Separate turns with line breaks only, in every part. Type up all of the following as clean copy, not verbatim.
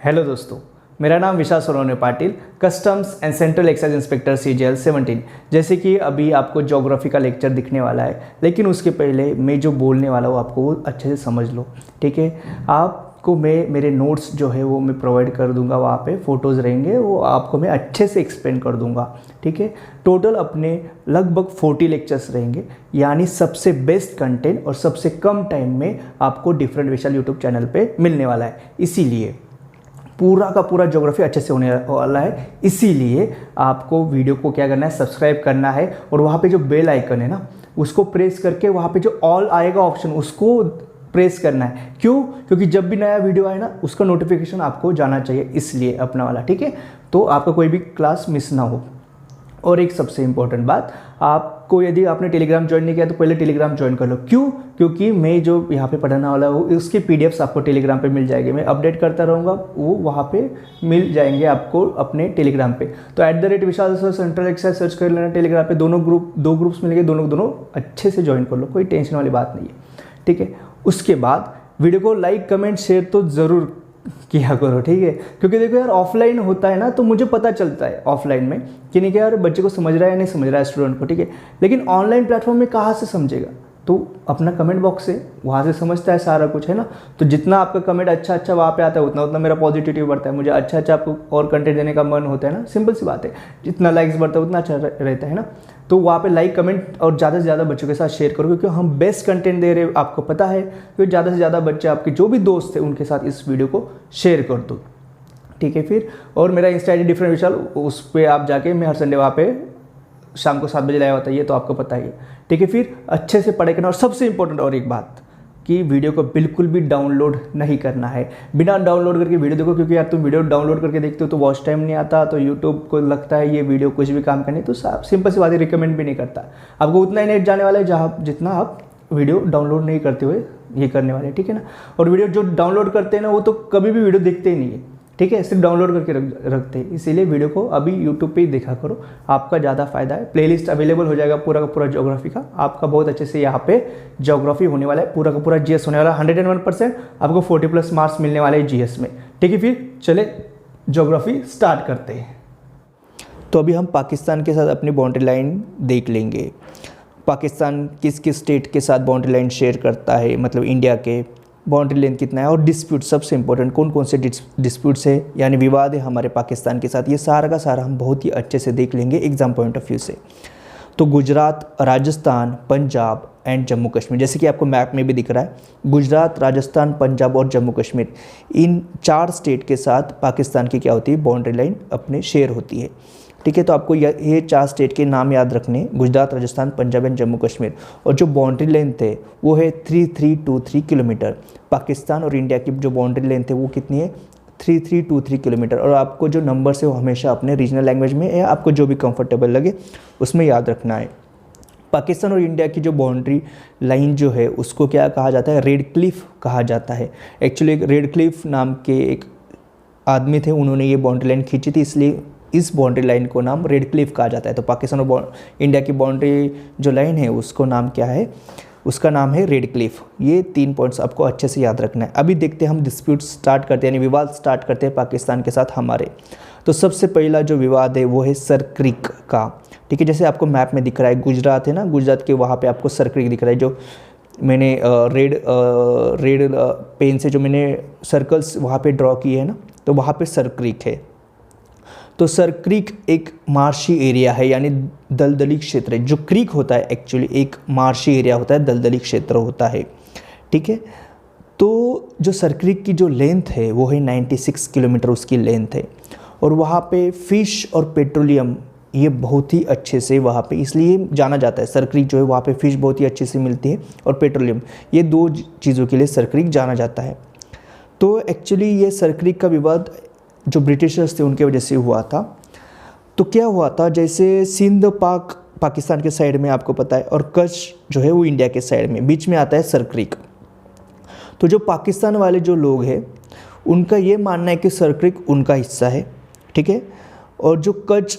Hello दोस्तों, मेरा नाम Vishal Sonone Patil, customs and central excise inspector CGL 17। जैसे कि अभी आपको ज्योग्राफी का लेक्चर दिखने वाला है, लेकिन उसके पहले मैं जो बोलने वाला हूँ आपको वो अच्छे से समझ लो। ठीक है, आपको मैं मेरे नोट्स जो है वो मैं प्रोवाइड कर दूंगा, वहाँ पे फ़ोटोज़ रहेंगे, वो आपको मैं अच्छे से एक्सप्लेन कर दूंगा। ठीक है, टोटल अपने लगभग 40 लेक्चर्स रहेंगे, यानी सबसे बेस्ट कंटेंट और सबसे कम टाइम में आपको डिफरेंट विशाल यूट्यूब चैनल पे मिलने वाला है। इसीलिए पूरा का पूरा ज्योग्राफी अच्छे से होने वाला है। इसीलिए आपको वीडियो को क्या करना है, सब्सक्राइब करना है और वहाँ पे जो बेल आइकन है ना, उसको प्रेस करके वहाँ पे जो ऑल आएगा ऑप्शन, उसको प्रेस करना है। क्यों? क्योंकि जब भी नया वीडियो आए ना, उसका नोटिफिकेशन आपको जाना चाहिए, इसलिए अपना वाला। ठीक है, तो आपका कोई भी क्लास मिस ना हो। और एक सबसे इम्पोर्टेंट बात, आपको यदि आपने टेलीग्राम ज्वाइन नहीं किया तो पहले टेलीग्राम ज्वाइन कर लो। क्यों? क्योंकि मैं जो यहाँ पे पढ़ाने वाला हूँ उसकी PDFs आपको टेलीग्राम पे मिल जाएगी। मैं अपडेट करता रहूँगा, वो वहाँ पे मिल जाएंगे आपको अपने टेलीग्राम पे। तो @विशाल सर सेंट्रल एक्साइज सर्च कर लेना टेलीग्राम पे। दो ग्रुप्स मिलेंगे, दोनों अच्छे से ज्वाइन कर लो, कोई टेंशन वाली बात नहीं है। ठीक है, उसके बाद वीडियो को लाइक कमेंट शेयर तो ज़रूर किया करो। ठीक है, क्योंकि देखो यार, ऑफलाइन होता है ना तो मुझे पता चलता है ऑफलाइन में कि नहीं कि यार बच्चे को समझ रहा है या नहीं समझ रहा है स्टूडेंट को। ठीक है, लेकिन ऑनलाइन प्लेटफॉर्म में कहाँ से समझेगा? तो अपना कमेंट बॉक्स से वहाँ से समझता है सारा कुछ, है ना। तो जितना आपका कमेंट अच्छा वहाँ पे आता है, उतना मेरा पॉजिटिविटी बढ़ता है, मुझे अच्छा आपको और कंटेंट देने का मन होता है ना। सिंपल सी बात है, जितना लाइक्स बढ़ता है उतना अच्छा रहता है ना। तो वहाँ पे लाइक कमेंट और ज़्यादा से ज़्यादा बच्चों के साथ शेयर करो, क्योंकि हम बेस्ट कंटेंट दे रहे हैं, आपको पता है। क्योंकि ज़्यादा से ज़्यादा बच्चे, आपके जो भी दोस्त हैं, उनके साथ इस वीडियो को शेयर कर दो। ठीक है, फिर और मेरा इंस्टा ID डिफरेंट विशाल, उस पर आप जाके, मैं हर संडे वहाँ पे शाम को 7 बजे लाया होता है, ये तो आपको पता ही है। ठीक है, फिर अच्छे से पढ़ाई करना। और सबसे इंपॉर्टेंट और एक बात कि वीडियो को बिल्कुल भी डाउनलोड नहीं करना है। बिना डाउनलोड करके वीडियो देखो, क्योंकि यार तुम वीडियो डाउनलोड करके देखते हो तो वॉच टाइम नहीं आता, तो यूट्यूब को लगता है ये वीडियो कुछ भी काम करनी, तो सिंपल सी बात है, रिकमेंड भी नहीं करता। आपको उतना ही नेट जाने वाला है जहाँ जितना आप वीडियो डाउनलोड नहीं करते हुए ये करने वाले। ठीक है ना। और वीडियो जो डाउनलोड करते हैं ना, वो तो कभी भी वीडियो देखते ही नहीं है। ठीक है, सिर्फ डाउनलोड करके रखते हैं। इसीलिए वीडियो को अभी यूट्यूब पे ही देखा करो, आपका ज़्यादा फायदा है। प्लेलिस्ट अवेलेबल हो जाएगा पूरा का पूरा ज्योग्राफी का, आपका बहुत अच्छे से यहाँ पे ज्योग्राफी होने वाला है, पूरा का पूरा GS होने वाला है। 101% आपको 40+ मार्क्स मिलने वाले हैं GS में। ठीक है, फिर चले ज्योग्राफी स्टार्ट करते हैं। तो अभी हम पाकिस्तान के साथ अपनी बाउंड्री लाइन देख लेंगे। पाकिस्तान किस किस स्टेट के साथ बाउंड्री लाइन शेयर करता है, मतलब इंडिया के बाउंड्री लेंथ कितना है, और डिस्प्यूट, सबसे इंपॉर्टेंट कौन कौन से डिस्प्यूट्स है यानी विवाद है हमारे पाकिस्तान के साथ, ये सारा का सारा हम बहुत ही अच्छे से देख लेंगे एग्जाम पॉइंट ऑफ व्यू से। तो गुजरात, राजस्थान, पंजाब एंड जम्मू कश्मीर, जैसे कि आपको मैप में भी दिख रहा है, गुजरात, राजस्थान, पंजाब और जम्मू कश्मीर, इन 4 स्टेट के साथ पाकिस्तान की क्या होती है, बाउंड्री लाइन अपने शेयर होती है। ठीक है, तो आपको ये 4 स्टेट के नाम याद रखने, गुजरात, राजस्थान, पंजाब एंड जम्मू कश्मीर। और जो बाउंड्री लेंथ है वो है 3323 किलोमीटर। पाकिस्तान और इंडिया की जो बाउंड्री लेंथ है वो कितनी है, 3323 किलोमीटर। और आपको जो नंबर्स है वो हमेशा अपने रीजनल लैंग्वेज में या आपको जो भी कंफर्टेबल लगे उसमें याद रखना है। पाकिस्तान और इंडिया की जो बाउंड्री लाइन जो है उसको क्या कहा जाता है, रेड क्लिफ कहा जाता है। एक्चुअली एक रेड क्लिफ नाम के एक आदमी थे, उन्होंने ये बाउंड्री लाइन खींची थी, इसलिए इस बाउंड्री लाइन को नाम रेड क्लिफ कहा जाता है। तो पाकिस्तान और इंडिया की बाउंड्री जो लाइन है उसको नाम क्या है, उसका नाम है रेड क्लिफ। ये 3 पॉइंट्स आपको अच्छे से याद रखना है। अभी देखते हैं, हम डिस्प्यूट स्टार्ट करते हैं, यानी विवाद स्टार्ट करते हैं पाकिस्तान के साथ हमारे। तो सबसे पहला जो विवाद है वो है सर क्रीक का। ठीक है, जैसे आपको मैप में दिख रहा है, गुजरात है ना, गुजरात के वहाँ पे आपको सर क्रीक दिख रहा है। जो मैंने रेड पेन से जो मैंने सर्कल्स वहाँ पे ड्रॉ किए हैं ना, तो वहाँ पे सर क्रीक है। तो सर क्रीक एक मार्शी एरिया है, यानी दलदली क्षेत्र है। जो क्रीक होता है एक्चुअली एक मार्शी एरिया होता है, दलदली क्षेत्र होता है। ठीक है, तो जो सर क्रीक की जो लेंथ है वो है 96 किलोमीटर उसकी लेंथ है। और वहाँ पे फ़िश और पेट्रोलियम ये बहुत ही अच्छे से वहाँ पे इसलिए जाना जाता है। सर क्रीक जो है वहाँ पे फ़िश बहुत ही अच्छे से मिलती है, और पेट्रोलियम, ये 2 चीज़ों के लिए सर क्रीक जाना जाता है। तो एक्चुअली ये सर क्रीक का विवाद जो ब्रिटिशर्स थे उनके वजह से हुआ था। तो क्या हुआ था, जैसे सिंध पाकिस्तान के साइड में आपको पता है, और कच्छ जो है वो इंडिया के साइड में, बीच में आता है सर क्रीक। तो जो पाकिस्तान वाले जो लोग हैं उनका ये मानना है कि सर क्रीक उनका हिस्सा है। ठीक है, और जो कच्छ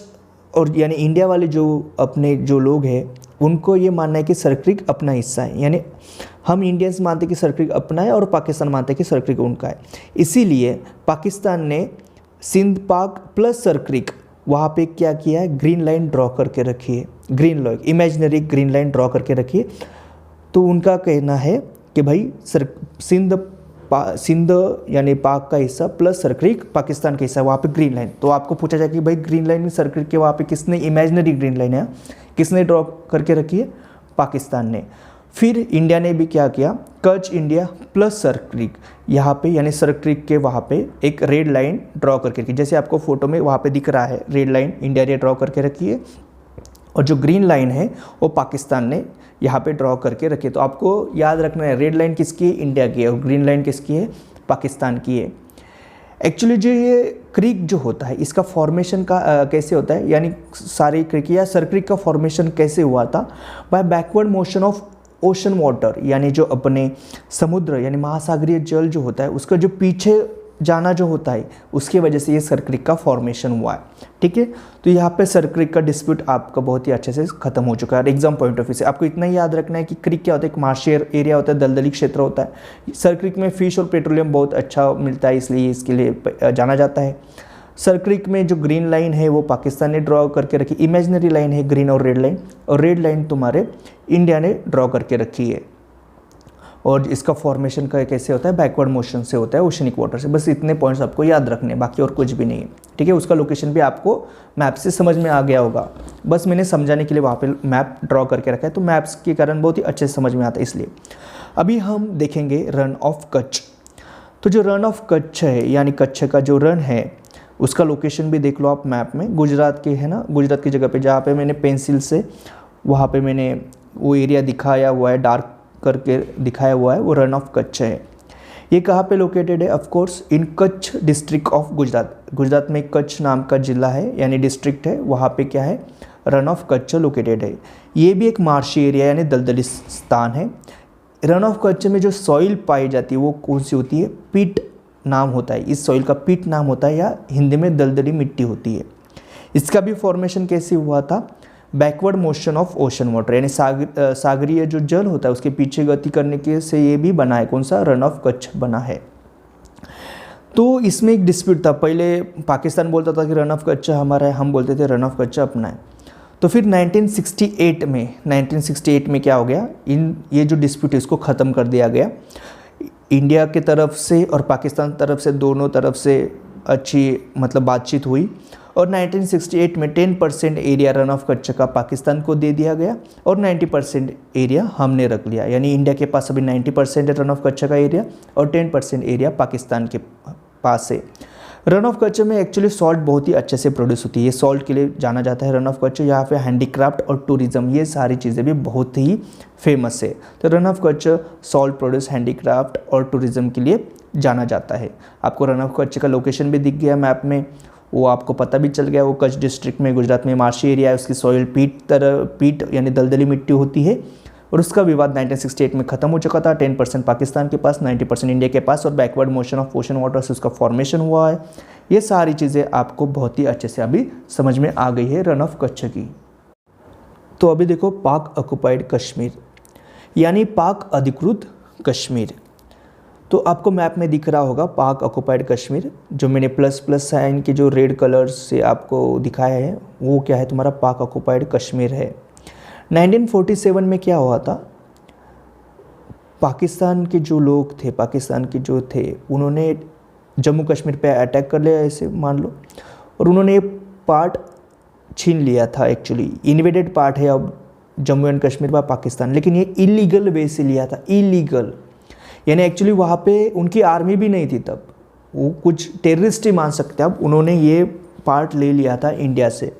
और यानी इंडिया वाले जो अपने जो लोग हैं उनको ये मानना है कि सर क्रीक अपना हिस्सा है। यानी हम इंडियंस मानते हैं कि सर क्रीक अपना है और पाकिस्तान मानते हैं कि सर क्रीक उनका है। इसीलिए पाकिस्तान ने सिंध पाक प्लस सर क्रीक वहाँ पे क्या किया है, ग्रीन लाइन ड्रॉ करके रखी है, green line imaginary green line draw करके रखी है। तो उनका कहना है कि भाई सिंध यानी पाक का हिस्सा प्लस सर क्रीक पाकिस्तान का हिस्सा, वहाँ पे ग्रीन लाइन। तो आपको पूछा जाए कि भाई ग्रीन लाइन में सर क्रीक के वहाँ पे किसने इमेजिनरी ग्रीन लाइन है किसने ड्रॉ करके रखी है, पाकिस्तान ने। फिर इंडिया ने भी क्या किया, कच इंडिया प्लस सर क्रीक यहाँ पे यानी सर क्रीक के वहाँ पे एक रेड लाइन ड्रॉ करके रखी, जैसे आपको फोटो में वहाँ पे दिख रहा है रेड लाइन इंडिया ने ड्रॉ करके रखी है, और जो ग्रीन लाइन है वो पाकिस्तान ने यहाँ पे ड्रॉ करके रखी है। तो आपको याद रखना है रेड लाइन किसकी है, इंडिया की है, और ग्रीन लाइन किसकी है, पाकिस्तान की है। एक्चुअली जो ये क्रीक जो होता है इसका फॉर्मेशन का कैसे होता है, यानी सारी क्रीक या सर क्रीक का फॉर्मेशन कैसे हुआ था, by backward motion of ocean water, यानी जो अपने समुद्र यानी महासागरीय जल जो होता है उसका जो पीछे जाना जो होता है उसकी वजह से ये सर क्रीक का फॉर्मेशन हुआ है। ठीक है, तो यहाँ पे सर क्रीक का डिस्प्यूट आपका बहुत ही अच्छे से खत्म हो चुका है। एग्जाम पॉइंट ऑफ व्यू से आपको इतना ही याद रखना है कि क्रीक क्या होता है, एक मार्शियर एरिया होता है, दलदली क्षेत्र होता है। सर क्रीक में फिश और पेट्रोलियम बहुत अच्छा मिलता है, इसलिए इसके लिए जाना जाता है। सर क्रीक में जो ग्रीन लाइन है वो पाकिस्तान ने ड्रॉ करके रखी, इमेजिनरी लाइन है ग्रीन और रेड लाइन, और रेड लाइन तुम्हारे इंडिया ने ड्रॉ करके रखी है। और इसका फॉर्मेशन का कैसे होता है, बैकवर्ड मोशन से होता है, ओशनिक वाटर से। बस इतने पॉइंट्स आपको याद रखने हैं, बाकी और कुछ भी नहीं है। ठीक है, उसका लोकेशन भी आपको मैप से समझ में आ गया होगा, बस मैंने समझाने के लिए वहाँ पे मैप ड्रॉ करके रखा है, तो मैप्स के कारण बहुत ही अच्छे से समझ में आता है। इसलिए अभी हम देखेंगे रन ऑफ कच्छ। तो जो रन ऑफ कच्छ है यानी कच्छ का जो रन है उसका लोकेशन भी देख लो आप मैप में, गुजरात के है ना, गुजरात की जगह पे जहाँ पे मैंने पेंसिल से वहाँ पे मैंने वो एरिया दिखाया हुआ है, डार्क करके दिखाया हुआ है, वो रन ऑफ कच्छ है। ये कहाँ पे लोकेटेड है, of course in Kutch district of Gujarat. Gujarat में कच्छ नाम का जिला है यानी डिस्ट्रिक्ट है, वहाँ पे क्या है, रन ऑफ कच्छ लोकेटेड है। ये भी एक मार्शी एरिया यानी दलदली स्थान है। रन ऑफ कच्छ में जो सॉइल पाई जाती है वो कौन सी होती है, पीट नाम होता है, इस सॉइल का पीट नाम होता है, या हिंदी में दलदली मिट्टी होती है। इसका भी फॉर्मेशन कैसे हुआ था, backward motion of ocean water, यानी सागरीय जो जल होता है उसके पीछे गति करने के से ये भी बना है, कौन सा, रन ऑफ कच्छ बना है। तो इसमें एक डिस्प्यूट था, पहले पाकिस्तान बोलता था कि रन ऑफ कच्छ हमारा है, हम बोलते थे रन ऑफ कच्छ अपना है। तो फिर 1968 में क्या हो गया, ये जो डिस्प्यूट है इसको ख़त्म कर दिया गया। इंडिया की तरफ से और पाकिस्तान तरफ से दोनों तरफ से अच्छी मतलब बातचीत हुई, और 1968 में 10% एरिया रन ऑफ कच्छ का पाकिस्तान को दे दिया गया और 90% एरिया हमने रख लिया। यानी इंडिया के पास अभी 90% है रन ऑफ कच्छ का एरिया और 10% एरिया पाकिस्तान के पास है। रन ऑफ कच्छ में एक्चुअली सॉल्ट बहुत ही अच्छे से प्रोड्यूस होती है, ये सॉल्ट के लिए जाना जाता है रन ऑफ कच्छ। यहाँ पे हैंडीक्राफ्ट और टूरिज़्म ये सारी चीज़ें भी बहुत ही फेमस है। तो run of Kutch salt produce, handicraft और टूरिज़्म के लिए जाना जाता है। आपको रन ऑफ कच्छ का लोकेशन भी दिख गया मैप में, वो आपको पता भी चल गया, वो कच्छ डिस्ट्रिक्ट में गुजरात में मार्शी एरिया है, उसकी सॉइल पीट यानी दलदली मिट्टी होती है, और उसका विवाद 1968 में ख़त्म हो चुका था। 10% पाकिस्तान के पास, 90% इंडिया के पास, और backward motion of ocean water से उसका फॉर्मेशन हुआ है। ये सारी चीज़ें आपको बहुत ही अच्छे से अभी समझ में आ गई है रन ऑफ कच्छ की। तो अभी देखो पाक ऑक्युपाइड कश्मीर यानी पाक अधिकृत कश्मीर। तो आपको मैप में दिख रहा होगा पाक ऑक्युपाइड कश्मीर, जो मैंने प्लस साइन के जो रेड कलर से आपको दिखाया है वो क्या है, तुम्हारा पाक ऑक्युपाइड कश्मीर है। 1947 में क्या हुआ था, पाकिस्तान के जो लोग थे, पाकिस्तान के जो थे, उन्होंने जम्मू कश्मीर पे अटैक कर लिया ऐसे मान लो, और उन्होंने ये पार्ट छीन लिया था। एक्चुअली इन्वेडेड पार्ट है अब जम्मू एंड कश्मीर बाय पाकिस्तान, लेकिन ये इलीगल वे से लिया था, इलीगल यानी एक्चुअली वहाँ पे उनकी आर्मी भी नहीं थी तब, वो कुछ टेररिस्ट ही मान सकते हैं। अब उन्होंने ये पार्ट ले लिया था इंडिया से,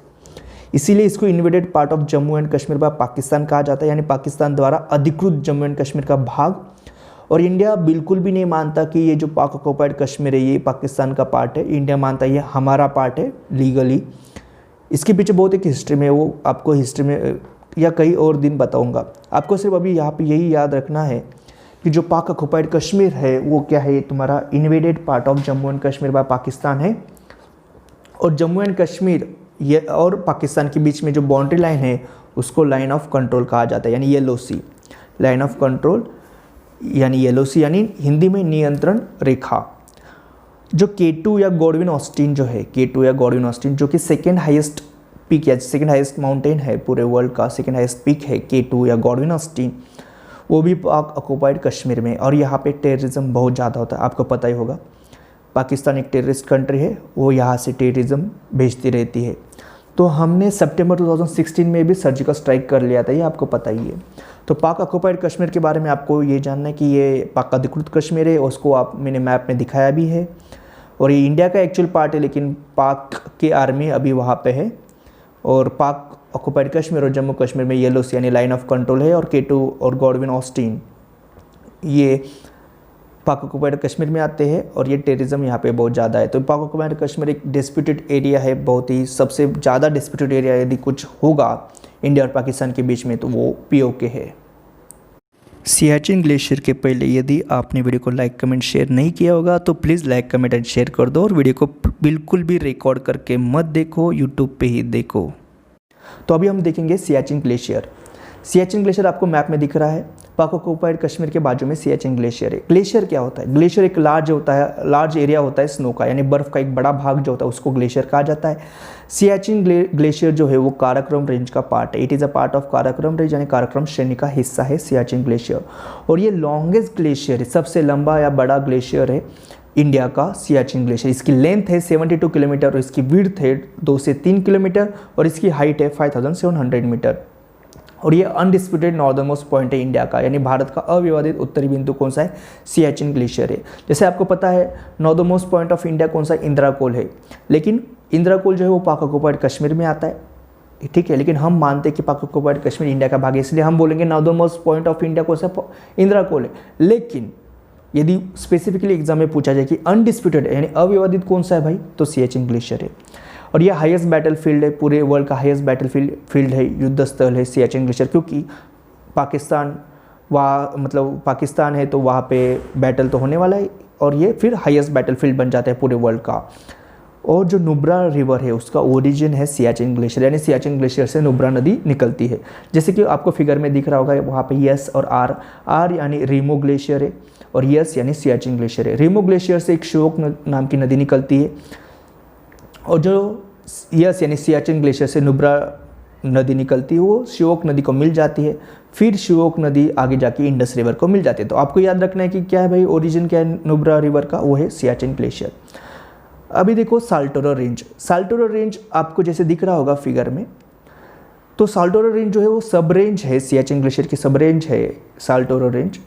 इसीलिए इसको invaded part of Jammu and Kashmir by Pakistan कहा जाता है, यानी पाकिस्तान द्वारा अधिकृत जम्मू एंड कश्मीर का भाग। और इंडिया बिल्कुल भी नहीं मानता कि ये जो पाक ऑक्युपाइड कश्मीर है ये पाकिस्तान का पार्ट है, इंडिया मानता है ये हमारा पार्ट है लीगली। इसके पीछे बहुत एक हिस्ट्री में, वो आपको हिस्ट्री में या कई और दिन बताऊँगा। आपको सिर्फ अभी यहाँ पर यही याद रखना है कि जो पाक ऑक्युपाइड कश्मीर है वो क्या है, तुम्हारा invaded part of Jammu and Kashmir by Pakistan है। और जम्मू एंड कश्मीर ये और पाकिस्तान के बीच में जो बाउंड्री लाइन है उसको लाइन ऑफ कंट्रोल कहा जाता है, यानी yellow sea line of control. यानी LOC यानी हिंदी में नियंत्रण रेखा। जो K2 या गॉडविन ऑस्टिन जो है, K2 या गॉडविन ऑस्टिन जो कि सेकेंड हाईएस्ट पीक या सेकेंड हाईएस्ट माउंटेन है पूरे वर्ल्ड का, सेकेंड हाईएस्ट पीक है K2 या गॉडविन ऑस्टिन, वो भी पाक ऑक्युपाइड कश्मीर में। और यहाँ पे टेररिज्म बहुत ज़्यादा होता है, आपको पता ही होगा। पाकिस्तान एक टेररिस्ट कंट्री है, वो यहाँ से टेररिज्म भेजती रहती है। तो हमने सितंबर 2016 में भी सर्जिकल स्ट्राइक कर लिया था, ये आपको पता ही है। तो पाक ऑक्युपाइड कश्मीर के बारे में आपको ये जानना है कि ये पाक का अधिकृत कश्मीर है, उसको आप मैंने मैप में दिखाया भी है। और ये इंडिया का एक्चुअल पार्ट है, लेकिन पाक की आर्मी अभी वहाँ पे है। और पाक ऑक्युपाइड कश्मीर और जम्मू कश्मीर में LOC यानी लाइन ऑफ कंट्रोल है। और K2 और गॉडविन ऑस्टिन ये पाक ऑक्युपाइड कश्मीर में आते हैं। और ये टेररिज्म यहाँ पे बहुत ज़्यादा है। तो पाक ऑक्युपाइड कश्मीर एक डिस्प्यूटेड एरिया है, बहुत ही सबसे ज़्यादा डिस्प्यूटेड एरिया यदि कुछ होगा इंडिया और पाकिस्तान के बीच में तो वो POK है। सियाचिन ग्लेशियर के पहले यदि आपने वीडियो को लाइक कमेंट शेयर नहीं किया होगा तो please like comment and share कर दो। और वीडियो को बिल्कुल भी रिकॉर्ड करके मत देखो, यूट्यूब पे ही देखो। तो अभी हम देखेंगे सियाचिन ग्लेशियर। सियाचिन ग्लेशियर आपको मैप में दिख रहा है, पाक ऑक्युपाइड कश्मीर के बाजू में सियाचिन ग्लेशियर है। ग्लेशियर क्या होता है? ग्लेशियर एक लार्ज एरिया होता है स्नो का, यानी बर्फ़ का एक बड़ा भाग जो होता है उसको ग्लेशियर कहा जाता है। सियाचिन ग्लेशियर जो है वो काराकोरम रेंज का पार्ट है। It is a part of Karakoram range, यानी काराकोरम श्रेणी का हिस्सा है सियाचिन ग्लेशियर। और ये लॉन्गेस्ट ग्लेशियर है, सबसे लंबा या बड़ा ग्लेशियर है इंडिया का सियाचिन ग्लेशियर। इसकी लेंथ है 72 किलोमीटर और इसकी विड्थ है 2 से 3 किलोमीटर और इसकी हाइट है 5700 मीटर। और ये अनडिस्प्यूटेड नॉर्दर्न मोस्ट पॉइंट है इंडिया का, यानी भारत का अविवादित उत्तरी बिंदु कौन सा है? सियाचिन ग्लेशियर है। जैसे आपको पता है northern most point of India कौन सा? इंदिरा कोल है। लेकिन इंदिरा कोल जो है वो पाक ऑक्युपाइड कश्मीर में आता है, ठीक है। लेकिन हम मानते हैं कि पाक ऑक्युपाइड कश्मीर इंडिया का भाग है, इसलिए हम बोलेंगे northern most point of India कौन सा? इंदिरा कोल है। लेकिन यदि स्पेसिफिकली एग्जाम में पूछा जाए कि अनडिस्प्यूटेड यानी अविवादित कौन सा है भाई, तो सियाचिन ग्लेशियर है। और ये हाईएस्ट बैटल फील्ड है, पूरे वर्ल्ड का हाईएस्ट बैटल फील्ड है, युद्ध स्थल है सियाचिन ग्लेशियर। क्योंकि पाकिस्तान पाकिस्तान है तो वहाँ पे बैटल तो होने वाला है और ये फिर हाईएस्ट बैटल फील्ड बन जाता है पूरे वर्ल्ड का। और जो नुब्रा रिवर है उसका ओरिजिन है सियाचिन ग्लेशियर, यानी सियाचिन ग्लेशियर से नुब्रा नदी निकलती है। जैसे कि आपको फिगर में दिख रहा होगा वहाँ पे यस और आर यानी रीमो ग्लेशियर है और यस यानी सियाचिन ग्लेशियर है। रीमो ग्लेशियर से एक श्योक नाम की नदी निकलती है और जो यस यानी सियाचिन ग्लेशियर से नुब्रा नदी निकलती है वो श्योक नदी को मिल जाती है। फिर श्योक नदी आगे जाके इंडस रिवर को मिल जाती है। तो आपको याद रखना है कि क्या है भाई ओरिजिन क्या है नुब्रा रिवर का, वो है सियाचिन ग्लेशियर। अभी देखो साल्टोरो रेंज। साल्टोरो रेंज आपको जैसे दिख रहा होगा फिगर में, तो साल्टोरो रेंज जो है वो सब रेंज है, सियाचिन ग्लेशियर की सब रेंज है साल्टोरो रेंज।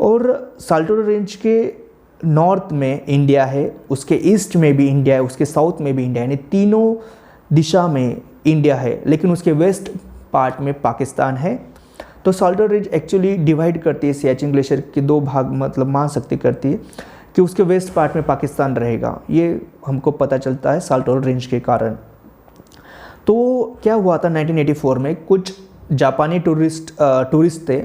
और साल्टोरो रेंज के नॉर्थ में इंडिया है, उसके ईस्ट में भी इंडिया है, उसके साउथ में भी इंडिया है, यानी तीनों दिशा में इंडिया है। लेकिन उसके वेस्ट पार्ट में पाकिस्तान है। तो साल्टोरो रेंज एक्चुअली डिवाइड करती है सियाचिन ग्लेशियर के दो भाग, मतलब मान सकते करती है कि उसके वेस्ट पार्ट में पाकिस्तान रहेगा। ये हमको पता चलता है साल्टोरो रेंज के कारण। तो क्या हुआ था 1984 में, कुछ जापानी टूरिस्ट थे।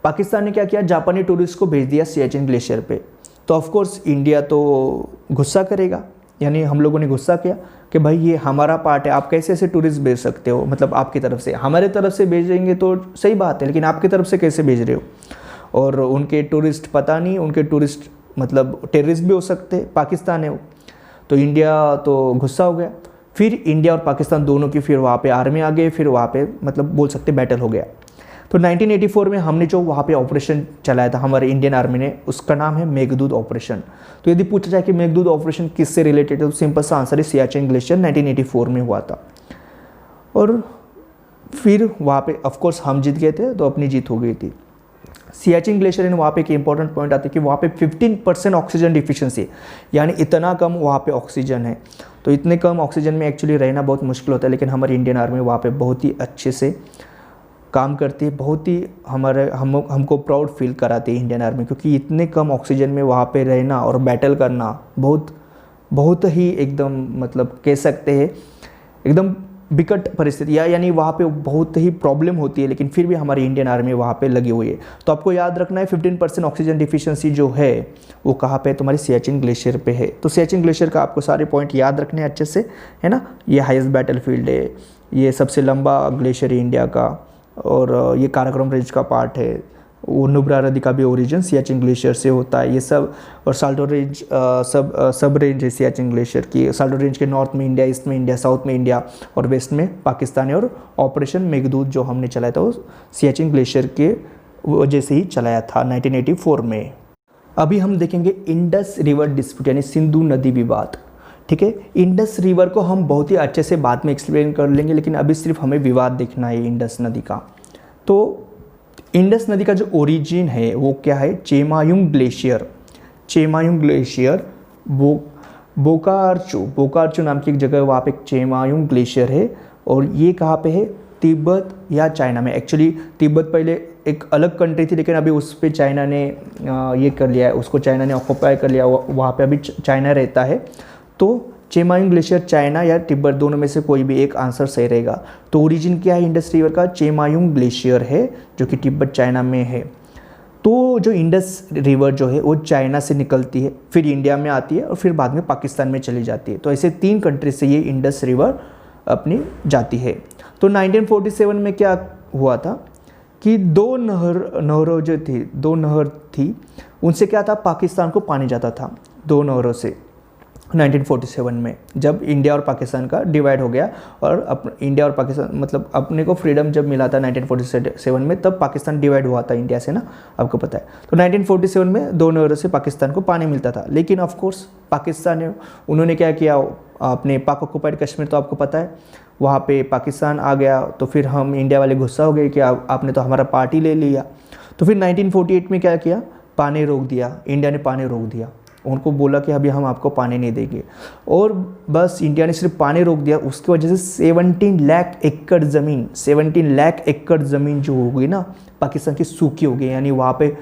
पाकिस्तान ने क्या किया, जापानी टूरिस्ट को भेज दिया सियाचिन ग्लेशियर पे। तो ऑफ कोर्स इंडिया तो गुस्सा करेगा, यानी हम लोगों ने गुस्सा किया कि भाई ये हमारा पार्ट है, आप कैसे ऐसे टूरिस्ट भेज सकते हो, मतलब आपकी तरफ से। हमारे तरफ से भेजेंगे तो सही बात है, लेकिन आपकी तरफ से कैसे भेज रहे हो? और उनके टूरिस्ट पता नहीं, उनके टूरिस्ट मतलब टेररिस्ट भी हो सकते, पाकिस्तान है वो। तो इंडिया तो गुस्सा हो गया। फिर इंडिया और पाकिस्तान दोनों की फिर वहाँ पे आर्मी आ गई, फिर वहाँ पे मतलब बोल सकते बैटल हो गया। तो 1984 में हमने जो वहाँ पे ऑपरेशन चलाया था हमारे इंडियन आर्मी ने, उसका नाम है मेघदूत ऑपरेशन। तो यदि पूछा जाए कि मेघदूत ऑपरेशन किससे रिलेटेड है, तो सिंपल सा आंसर है सियाचिन ग्लेशियर 1984 में हुआ था। और फिर वहाँ पे ऑफ कोर्स हम जीत गए थे, तो अपनी जीत हो गई थी। सियाचिन ग्लेशियर वहाँ पे एक इंपॉर्टेंट पॉइंट आता है कि वहाँ पे 15% ऑक्सीजन डिफिशिएंसी, यानी इतना कम वहाँ पे ऑक्सीजन है। तो इतने कम ऑक्सीजन में एक्चुअली रहना बहुत मुश्किल होता है, लेकिन हमारी इंडियन आर्मी वहाँ पे बहुत ही अच्छे से काम करती है, बहुत ही हमको प्राउड फील कराती है इंडियन आर्मी, क्योंकि इतने कम ऑक्सीजन में वहाँ पे रहना और बैटल करना बहुत ही एकदम मतलब कह सकते हैं एकदम विकट परिस्थिति, यानी वहाँ पे बहुत ही प्रॉब्लम होती है, लेकिन फिर भी हमारी इंडियन आर्मी वहाँ पे लगी हुई है। तो आपको याद रखना है 15% ऑक्सीजन डिफिशिएंसी जो है वो कहाँ पे, तुम्हारी सियाचिन ग्लेशियर पे है। तो सियाचिन ग्लेशियर का आपको सारे पॉइंट याद रखने हैं अच्छे से, है ना। ये हाईएस्ट बैटल फील्ड है, ये सबसे लंबा ग्लेशियर है इंडिया का, और ये काराकोरम रेंज का पार्ट है, वो नुब्रा नदी का भी ओरिजिन सियाचिन ग्लेशियर से होता है ये सब। और साल्टो रेंज सब रेंज है सियाचिन ग्लेशियर की। साल्टो रेंज के नॉर्थ में इंडिया, ईस्ट में इंडिया, साउथ में इंडिया और वेस्ट में पाकिस्तान है। और ऑपरेशन मेघदूत जो हमने चलाया था वो सियाचिन ग्लेशियर के वजह से ही चलाया था 1984 में। अभी हम देखेंगे इंडस रिवर डिस्प्यूट यानी सिंधु नदी विवाद। ठीक है, इंडस रिवर को हम बहुत ही अच्छे से बाद में एक्सप्लेन कर लेंगे, लेकिन अभी सिर्फ हमें विवाद देखना है इंडस नदी का। तो इंडस नदी का जो ओरिजिन है वो क्या है, चेमायुंग ग्लेशियर। चेमायुंग ग्लेशियर बोकार्चू नाम की एक जगह है, वहाँ पे एक चेमायुंग ग्लेशियर है। और ये कहाँ पे है, तिब्बत या चाइना में। एक्चुअली तिब्बत पहले एक अलग कंट्री थी, लेकिन अभी उस पर चाइना ने ये कर लिया है, उसको चाइना ने ऑक्यूपाई कर लिया, वहाँ पे अभी चाइना रहता है। तो चेमायुंग ग्लेशियर चाइना या तिब्बत दोनों में से कोई भी एक आंसर सही रहेगा। तो ओरिजिन क्या है इंडस रिवर का, चेमायुंग ग्लेशियर है जो कि तिब्बत चाइना में है। तो जो इंडस रिवर जो है वो चाइना से निकलती है, फिर इंडिया में आती है और फिर बाद में पाकिस्तान में चली जाती है। तो ऐसे 3 कंट्री से ये इंडस रिवर अपनी जाती है। तो 1947 में क्या हुआ था कि 2 नहरों जो थी, 2 नहर थी, उनसे क्या था, पाकिस्तान को पानी जाता था 2 नहरों से 1947 में, जब इंडिया और पाकिस्तान का डिवाइड हो गया। और इंडिया और पाकिस्तान मतलब अपने को फ्रीडम जब मिला था 1947 में, तब पाकिस्तान डिवाइड हुआ था इंडिया से ना, आपको पता है। तो 1947 में 2 नहरों से पाकिस्तान को पानी मिलता था। लेकिन ऑफ कोर्स पाकिस्तान ने उन्होंने क्या किया, अपने पाक ऑक्युपाइड कश्मीर तो आपको पता है, वहाँ पे पाकिस्तान आ गया। तो फिर हम इंडिया वाले गुस्सा हो गए कि आपने तो हमारा पार्टी ले लिया। तो फिर 1948 में क्या किया, पानी रोक दिया, इंडिया ने पानी रोक दिया। उनको बोला कि अभी हम आपको पानी नहीं देंगे, और बस इंडिया ने सिर्फ पानी रोक दिया। उसकी वजह से 17 लाख एकड़ ज़मीन जो हो गई ना पाकिस्तान की, सूखी हो गई। यानी वहाँ पे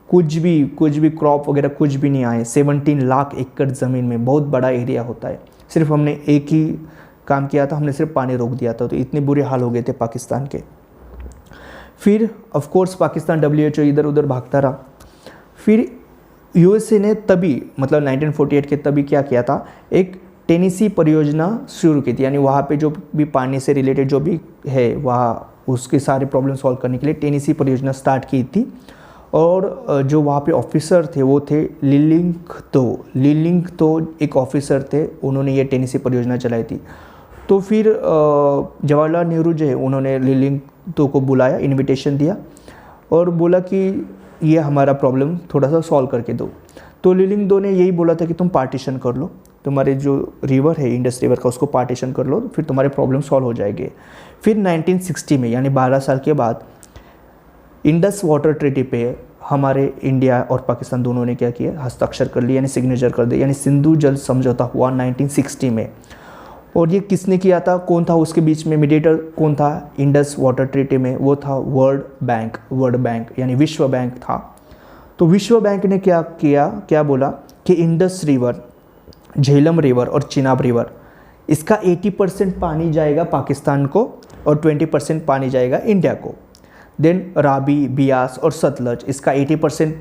कुछ भी क्रॉप वगैरह कुछ भी नहीं आए। 17 लाख एकड़ ज़मीन में बहुत बड़ा एरिया होता है। सिर्फ हमने एक ही काम किया था, हमने सिर्फ पानी रोक दिया था। तो इतने बुरे हाल हो गए थे पाकिस्तान के। फिर ऑफ कोर्स पाकिस्तान WHO इधर उधर भागता रहा। फिर USA ने तभी मतलब 1948 के तभी क्या किया था, एक टेनेसी परियोजना शुरू की थी। यानी वहाँ पे जो भी पानी से रिलेटेड जो भी है, वहाँ उसके सारे प्रॉब्लम सॉल्व करने के लिए टेनेसी परियोजना स्टार्ट की थी। और जो वहाँ पे ऑफिसर थे वो थे लिलिंगतो एक ऑफिसर थे, उन्होंने ये टेनेसी परियोजना चलाई थी। तो फिर जवाहरलाल नेहरू जो है उन्होंने लिलिंगतो को बुलाया, इनविटेशन दिया और बोला कि ये हमारा प्रॉब्लम थोड़ा सा सॉल्व करके दो। तो लिलिंगतो ने यही बोला था कि तुम पार्टीशन कर लो, तुम्हारे जो रिवर है इंडस रिवर का उसको पार्टीशन कर लो, फिर तुम्हारे प्रॉब्लम सॉल्व हो जाएंगे। फिर 1960 में यानी 12 साल के बाद इंडस वाटर ट्रीटी पे हमारे इंडिया और पाकिस्तान दोनों ने क्या किया, हस्ताक्षर कर लिया, यानी सिग्नेचर कर दिया, यानी सिंधु जल समझौता हुआ 1960 में। और ये किसने किया था, कौन था उसके बीच में मीडिएटर, कौन था इंडस वाटर ट्रीटी में, वो था वर्ल्ड बैंक यानी विश्व बैंक था। तो विश्व बैंक ने क्या किया, क्या बोला कि इंडस रिवर, झेलम रिवर और चिनाब रिवर, इसका 80% पानी जाएगा पाकिस्तान को और 20% पानी जाएगा इंडिया को। देन राबी, बियास और सतलज, इसका 80%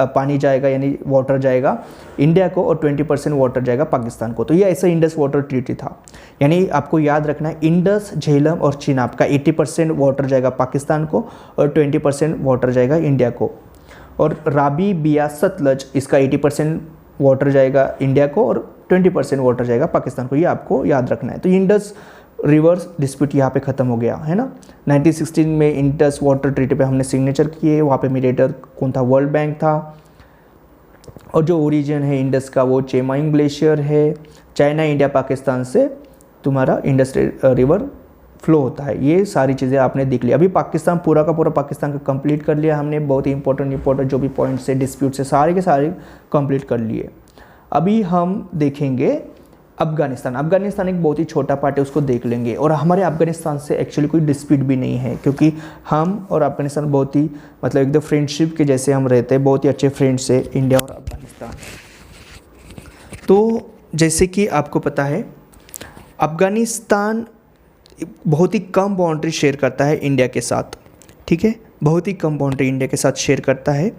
पानी जाएगा यानी वाटर जाएगा इंडिया को और 20% वाटर जाएगा पाकिस्तान को। तो ये ऐसा इंडस वाटर ट्रीटी था। यानी आपको याद रखना है, इंडस, झेलम और चिनाब का 80% वाटर जाएगा पाकिस्तान को और 20% वाटर जाएगा इंडिया को। और राबी, बियास, सतलज, इसका 80% वाटर जाएगा इंडिया को और 20% वाटर जाएगा पाकिस्तान को। ये आपको याद रखना है। तो इंडस रिवर्स डिस्प्यूट यहाँ पे ख़त्म हो गया है ना। 1916 में इंडस वाटर ट्रीटी पे हमने सिग्नेचर किए। वहाँ पे मीडिएटर कौन था, वर्ल्ड बैंक था। और जो ओरिजिन है इंडस का वो चेमायुंग ग्लेशियर है। चाइना, इंडिया, पाकिस्तान से तुम्हारा इंडस रिवर फ्लो होता है। ये सारी चीज़ें आपने देख लिया। अभी पाकिस्तान पूरा का पूरा पाकिस्तान का कंप्लीट कर लिया हमने। बहुत ही इंपॉर्टेंट जो भी पॉइंट्स है डिस्प्यूट से सारे के सारे कंप्लीट कर लिए। अभी हम देखेंगे अफगानिस्तान एक बहुत ही छोटा पार्ट है, उसको देख लेंगे। और हमारे अफगानिस्तान से एक्चुअली कोई डिस्प्यूट भी नहीं है, क्योंकि हम और अफगानिस्तान बहुत ही मतलब एकदम फ्रेंडशिप के जैसे हम रहते हैं, बहुत ही अच्छे फ्रेंड्स है इंडिया और अफगानिस्तान। तो जैसे कि आपको पता है अफगानिस्तान बहुत ही कम बाउंड्री शेयर करता है इंडिया के साथ, ठीक है, बहुत ही कम बाउंड्री इंडिया के साथ शेयर करता है,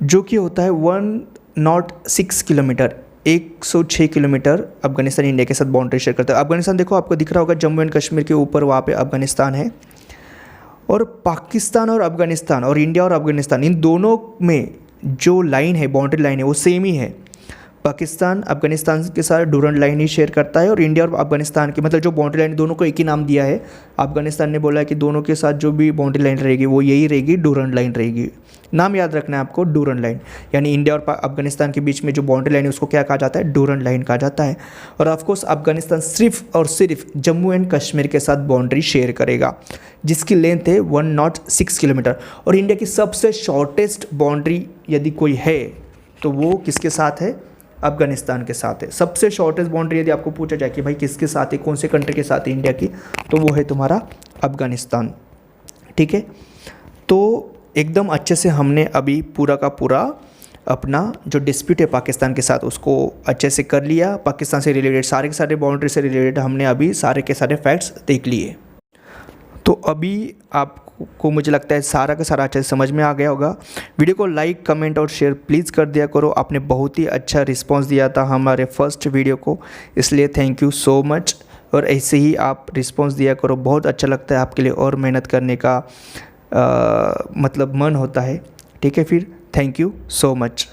जो कि होता है 106 किलोमीटर, 106 किलोमीटर अफगानिस्तान इंडिया के साथ बाउंड्री शेयर करता है। अफगानिस्तान देखो आपको दिख रहा होगा, जम्मू एंड कश्मीर के ऊपर वहाँ पे अफगानिस्तान है। और पाकिस्तान और अफ़गानिस्तान और इंडिया और अफ़गानिस्तान इन दोनों में जो लाइन है, बाउंड्री लाइन है, वो सेम ही है। पाकिस्तान अफ़गानिस्तान के साथ डूरंड लाइन ही शेयर करता है और इंडिया और अफ़गानिस्तान की मतलब जो बाउंड्री लाइन दोनों को एक ही नाम दिया है। अफ़गानिस्तान ने बोला है कि दोनों के साथ जो भी बाउंड्री लाइन रहेगी वो यही रहेगी, डूरंड लाइन रहेगी। नाम याद रखना है आपको, डूरंड लाइन, यानी इंडिया और अफ़गानिस्तान के बीच में जो बाउंड्री लाइन है उसको क्या कहा जाता है, डूरंड लाइन कहा जाता है। और ऑफकोर्स अफ़गानिस्तान सिर्फ और सिर्फ जम्मू एंड कश्मीर के साथ बाउंड्री शेयर करेगा, जिसकी लेंथ है 106 किलोमीटर। और इंडिया की सबसे शॉर्टेस्ट बाउंड्री यदि कोई है तो वो किसके साथ है, अफ़गानिस्तान के साथ है। सबसे शॉर्टेस्ट बाउंड्री यदि आपको पूछा जाए कि भाई किसके साथ है, कौन से कंट्री के साथ है इंडिया की, तो वो है तुम्हारा अफ़गानिस्तान। ठीक है, तो एकदम अच्छे से हमने अभी पूरा का पूरा अपना जो डिस्प्यूट है पाकिस्तान के साथ उसको अच्छे से कर लिया। पाकिस्तान से रिलेटेड सारे के सारे बाउंड्री से रिलेटेड हमने अभी सारे के सारे फैक्ट्स देख लिए। तो अभी आपको मुझे लगता है सारा का सारा अच्छे से समझ में आ गया होगा। वीडियो को लाइक, कमेंट और शेयर प्लीज़ कर दिया करो। आपने बहुत ही अच्छा रिस्पांस दिया था हमारे फर्स्ट वीडियो को, इसलिए थैंक यू सो मच। और ऐसे ही आप रिस्पांस दिया करो, बहुत अच्छा लगता है, आपके लिए और मेहनत करने का मतलब मन होता है। ठीक है, फिर थैंक यू सो मच।